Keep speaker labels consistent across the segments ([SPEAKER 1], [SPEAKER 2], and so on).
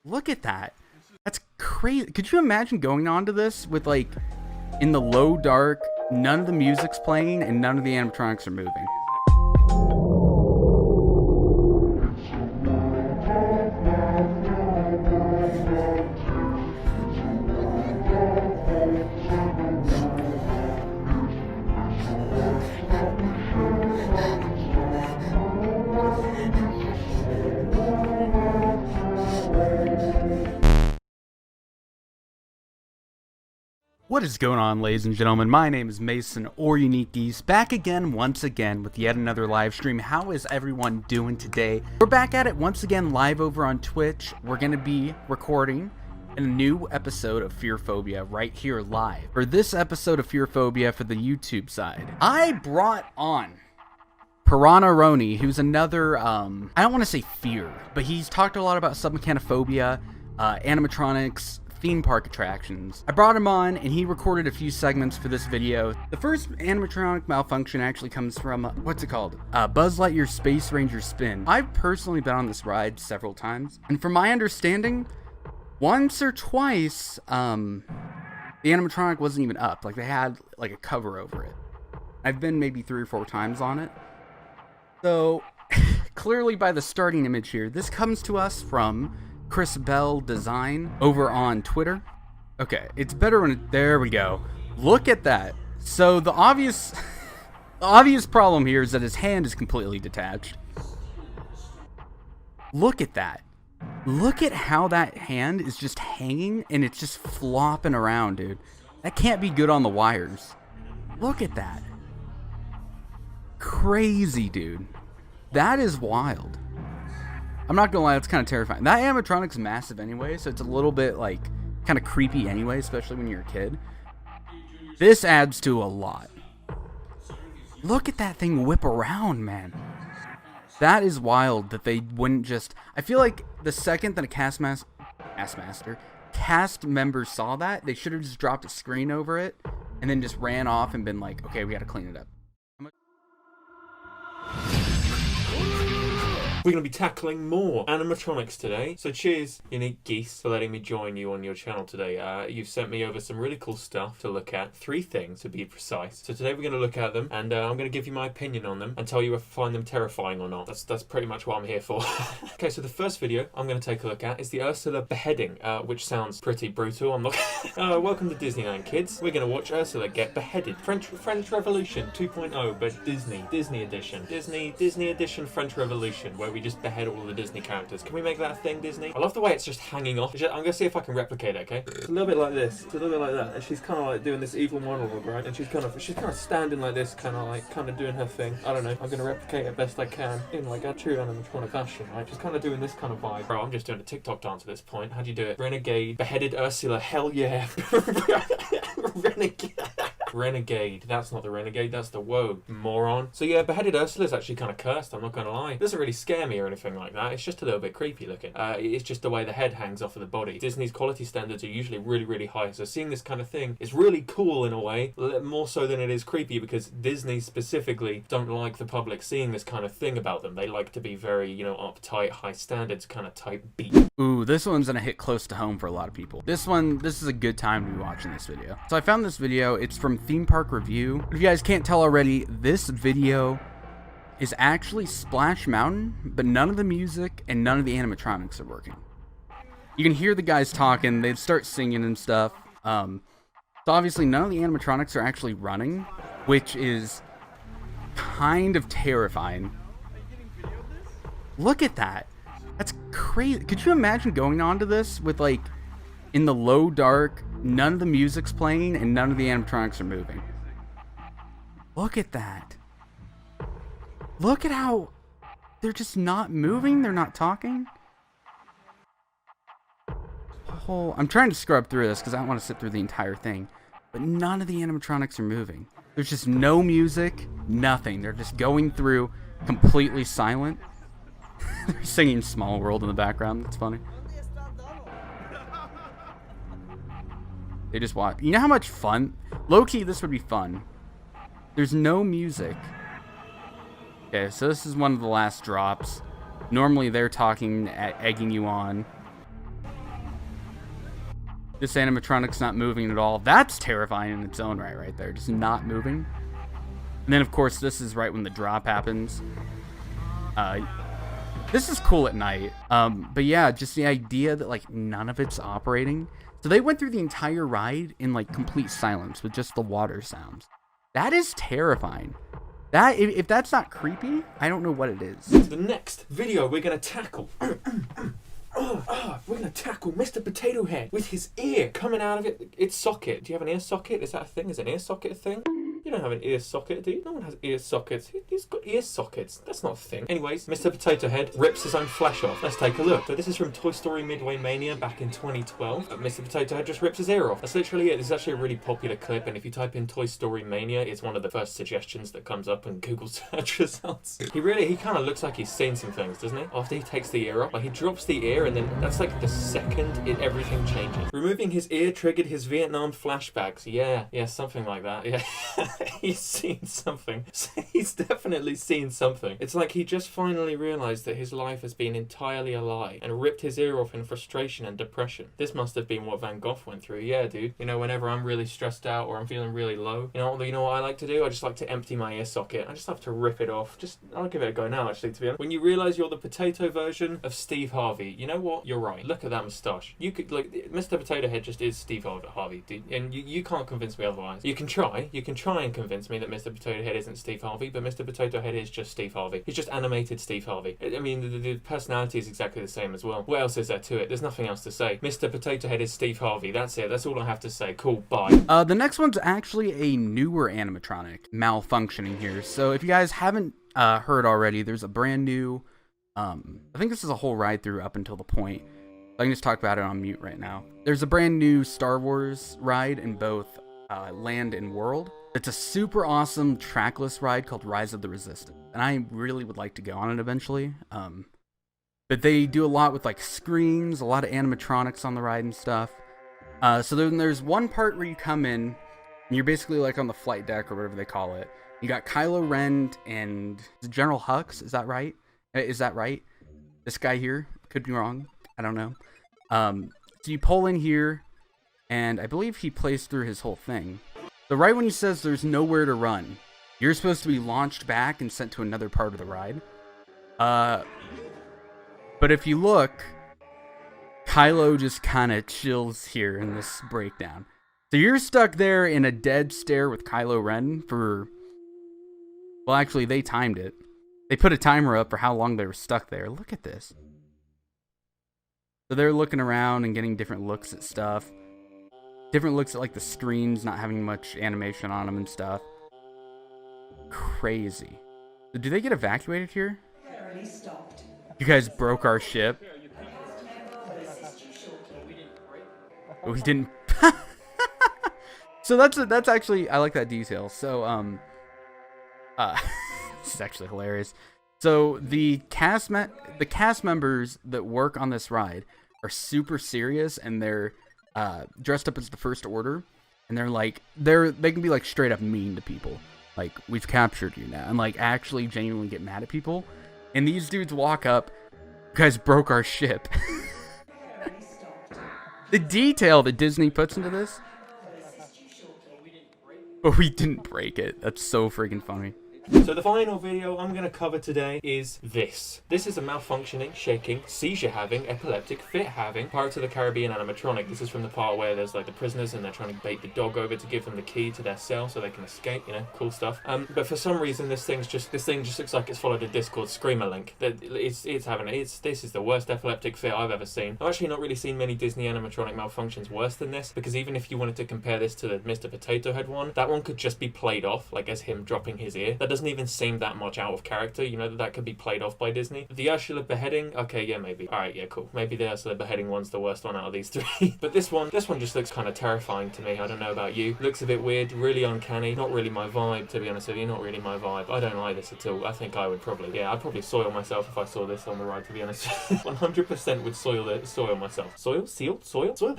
[SPEAKER 1] Look at that. That's crazy. Could you imagine going on to this with, like, in the low dark, none of the music's playing and none of the animatronics are moving? What is going on, ladies and gentlemen? My name is Mason, or UniqueGeese, back again once again with yet another live stream. How is everyone doing today? We're back at it once again live over on Twitch. We're going to be recording a new episode of Fearphobia right here live. For this episode of Fearphobia for the YouTube side, I brought on piranharoni, who's another, I don't want to say fear, but he's talked a lot about submechanophobia, animatronics, theme park attractions. I brought him on and he recorded a few segments for this video. The first animatronic malfunction actually comes from, what's it called? Buzz Lightyear Space Ranger Spin. I've personally been on this ride several times, and from my understanding, once or twice, the animatronic wasn't even up. Like, they had like a cover over it. I've been maybe 3 or 4 times on it. So, clearly by the starting image here, this comes to us from Chris Bell Design over on Twitter. Okay, it's better when there we go. Look at that. So the obvious problem here is that his hand is completely detached. Look at that. Look at how that hand is just hanging and it's just flopping around, dude. That can't be good on the wires. Look at that. Crazy, dude. That is wild. I'm not gonna lie, it's kind of terrifying. That animatronic's massive anyway, so it's a little bit, like, kind of creepy anyway, especially when you're a kid. This adds to a lot. Look at that thing whip around, man. That is wild that they wouldn't just... I feel like the second that a cast member saw that, they should have just dropped a screen over it and then just ran off and been like, okay, we gotta clean it up.
[SPEAKER 2] We're going to be tackling more animatronics today. So cheers, UniqueGeese, for letting me join you on your channel today. You've sent me over some really cool stuff to look at. 3 things, to be precise. So today we're going to look at them, and I'm going to give you my opinion on them and tell you if I find them terrifying or not. That's pretty much what I'm here for. Okay, so the first video I'm going to take a look at is the Ursula beheading, which sounds pretty brutal. I'm not... welcome to Disneyland, kids. We're going to watch Ursula get beheaded. French Revolution 2.0, but Disney edition. Disney edition French Revolution, where we just behead all the Disney characters. Can we make that a thing, Disney? I love the way it's just hanging off. I'm gonna see if I can replicate it, okay? It's a little bit like this. It's a little bit like that. And she's kind of like doing this evil monologue, right? And she's kind of standing like this, kind of doing her thing. I don't know. I'm gonna replicate it best I can in like a true animatronic fashion, right? Just kind of doing this kind of vibe. Bro, I'm just doing a TikTok dance at this point. How'd you do it? Renegade, beheaded Ursula. Hell yeah. Renegade. That's not the renegade, that's the woe, moron. So yeah, beheaded Ursula is actually kind of cursed, I'm not gonna lie. It doesn't really scare me or anything like that, it's just a little bit creepy looking. It's just the way the head hangs off of the body. Disney's quality standards are usually really, really high, so seeing this kind of thing is really cool in a way, more so than it is creepy, because Disney specifically don't like the public seeing this kind of thing about them. They like to be very, you know, uptight, high standards kind of type beat. Ooh, this one's gonna hit close to home for a lot of people. This is a good time to be watching this video. So I found this video, it's from Theme Park Review. If you guys can't tell already, this video is actually Splash Mountain, but none of the music and none of the animatronics are working. You can hear the guys talking, they start singing and stuff. So obviously none of the animatronics are actually running, which is kind of terrifying. Look at that. That's crazy. Could you imagine going on to this with, like, in the low dark, none of the music's playing and none of the animatronics are moving? Look at that. Look at how they're just not moving, they're not talking. I'm trying to scrub through this because I don't want to sit through the entire thing, but none of the animatronics are moving. There's just no music, nothing. They're just going through completely silent. They're singing Small World in the background. That's funny. They just watch. You know how much fun? Low-key, this would be fun. There's no music. Okay, so this is one of the last drops. Normally they're talking, egging you on.
[SPEAKER 1] This animatronic's not moving at all. That's terrifying in its own right there. Just not moving. And then, of course, this is right when the drop happens. This is cool at night. But yeah, just the idea that, like, none of it's operating. So they went through the entire ride in, like, complete silence with just the water sounds. That is terrifying. That, if that's not creepy, I don't know what it is.
[SPEAKER 2] The next video we're going to tackle... we're going to tackle Mr. Potato Head with his ear coming out of its socket. Do you have an ear socket? Is that a thing? Is an ear socket a thing? You don't have an ear socket, do you? No one has ear sockets. He's got ear sockets. That's not a thing. Anyways, Mr. Potato Head rips his own flesh off. Let's take a look. So this is from Toy Story Midway Mania back in 2012. Mr. Potato Head just rips his ear off. That's literally it. This is actually a really popular clip, and if you type in Toy Story Mania, it's one of the first suggestions that comes up in Google search results. He kind of looks like he's seen some things, doesn't he? After he takes the ear off, like he drops the ear, and then that's like the second everything changes. Removing his ear triggered his Vietnam flashbacks. Yeah, something like that. Yeah. He's seen something. He's definitely seen something. It's like he just finally realized that his life has been entirely a lie and ripped his ear off in frustration and depression. This must have been what Van Gogh went through. Yeah, dude. You know, whenever I'm really stressed out or I'm feeling really low, you know what I like to do? I just like to empty my ear socket. I just have to rip it off. I'll give it a go now, actually, to be honest. When you realize you're the potato version of Steve Harvey, you know what? You're right. Look at that moustache. You could, like, Mr. Potato Head just is Steve Harvey, dude. And you can't convince me otherwise. You can try and convince me that Mr. Potato Head isn't Steve Harvey, but Mr. Potato Head is just Steve Harvey. He's just animated Steve Harvey. I mean, the personality is exactly the same as well. What else is there to it? There's nothing else to say. Mr. Potato Head is Steve Harvey. That's it. That's all I have to say. Cool. Bye.
[SPEAKER 1] The next one's actually a newer animatronic malfunctioning here. So if you guys haven't heard already, there's a brand new, I think this is a whole ride through up until the point. I can just talk about it on mute right now. There's a brand new Star Wars ride in both land and world. It's a super awesome trackless ride called Rise of the Resistance, and I really would like to go on it eventually. But they do a lot with like screens, a lot of animatronics on the ride and stuff. So then there's one part where you come in, and you're basically like on the flight deck or whatever they call it. You got Kylo Ren and General Hux. Is that right? This guy here, could be wrong. I don't know. So you pull in here, and I believe he plays through his whole thing. So right when he says there's nowhere to run, you're supposed to be launched back and sent to another part of the ride. But if you look, Kylo just kind of chills here in this breakdown. So you're stuck there in a dead stare with Kylo Ren for... Well, actually, they timed it. They put a timer up for how long they were stuck there. Look at this. So they're looking around and getting different looks at stuff. Different looks at like the screens not having much animation on them and stuff. Crazy. So do they get evacuated here? You guys broke our ship. Oh, he didn't. So that's actually, I like that detail. So this is actually hilarious. So the cast members that work on this ride are super serious, and they're dressed up as the First Order, and they can be like straight up mean to people, like, we've captured you now, and like actually genuinely get mad at people. And these dudes walk up, you guys broke our ship. The detail that Disney puts into this. But we didn't break it. That's so freaking funny.
[SPEAKER 2] So the final video I'm going to cover today is this. This is a malfunctioning, shaking, seizure-having, epileptic, fit-having Pirates of the Caribbean animatronic. This is from the part where there's like the prisoners and they're trying to bait the dog over to give them the key to their cell so they can escape, you know, cool stuff. But for some reason this thing just looks like it's followed a Discord screamer link. This is the worst epileptic fit I've ever seen. I've actually not really seen many Disney animatronic malfunctions worse than this, because even if you wanted to compare this to the Mr. Potato Head one, that one could just be played off, like as him dropping his ear. That doesn't even seem that much out of character, you know, that could be played off by Disney. The Ursula beheading, okay, yeah, maybe. Alright, yeah, cool. Maybe the Ursula beheading one's the worst one out of these three. But this one just looks kind of terrifying to me. I don't know about you. Looks a bit weird, really uncanny. Not really my vibe, to be honest with you. Not really my vibe. I don't like this at all. I think I would probably, I'd probably soil myself if I saw this on the ride, to be honest. 100% would soil myself. Soil?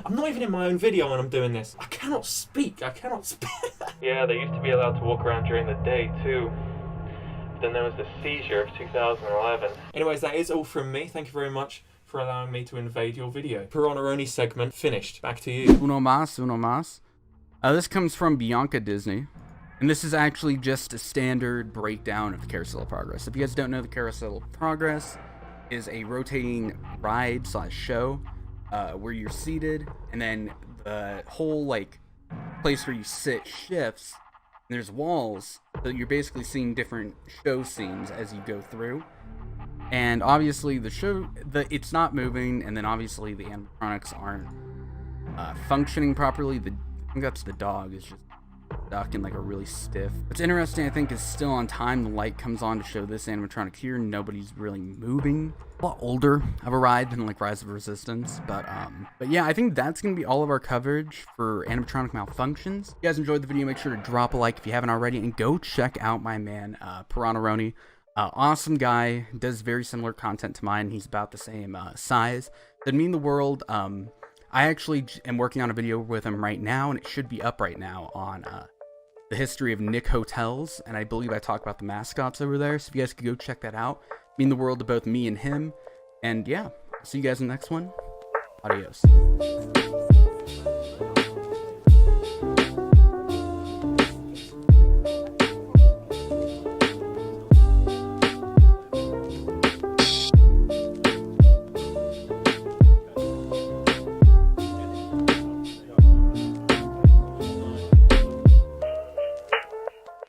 [SPEAKER 2] I'm not even in my own video when I'm doing this. I cannot speak. Yeah, they used to be allowed to walk around during the day too. Then there was the seizure of 2011. Anyways, that is all from me. Thank you very much for allowing me to invade your video. Piranharoni segment finished. Back to you.
[SPEAKER 1] Uno mas, uno mas. This comes from Bianca Disney. And this is actually just a standard breakdown of the Carousel of Progress. If you guys don't know, the Carousel of Progress is a rotating ride / show where you're seated, and then the whole like place where you sit shifts, and there's walls, so you're basically seeing different show scenes as you go through. And obviously it's not moving, and then obviously the animatronics aren't functioning properly. I think that's the dog is just stuck in like a really stiff. What's interesting, I think, is still on time. The light comes on to show this animatronic here. Nobody's really moving. A lot older of a ride than like Rise of Resistance, but yeah, I think that's gonna be all of our coverage for Animatronic Malfunctions. If you guys enjoyed the video, make sure to drop a like if you haven't already, and go check out my man Piranharoni. Awesome guy, does very similar content to mine. He's about the same size. That'd mean the world. I actually am working on a video with him right now, and it should be up right now on the history of Nick Hotels, and I believe I talk about the mascots over there, so if you guys could go check that out. Mean the world to both me and him. And yeah, see you guys in the next one. Adios.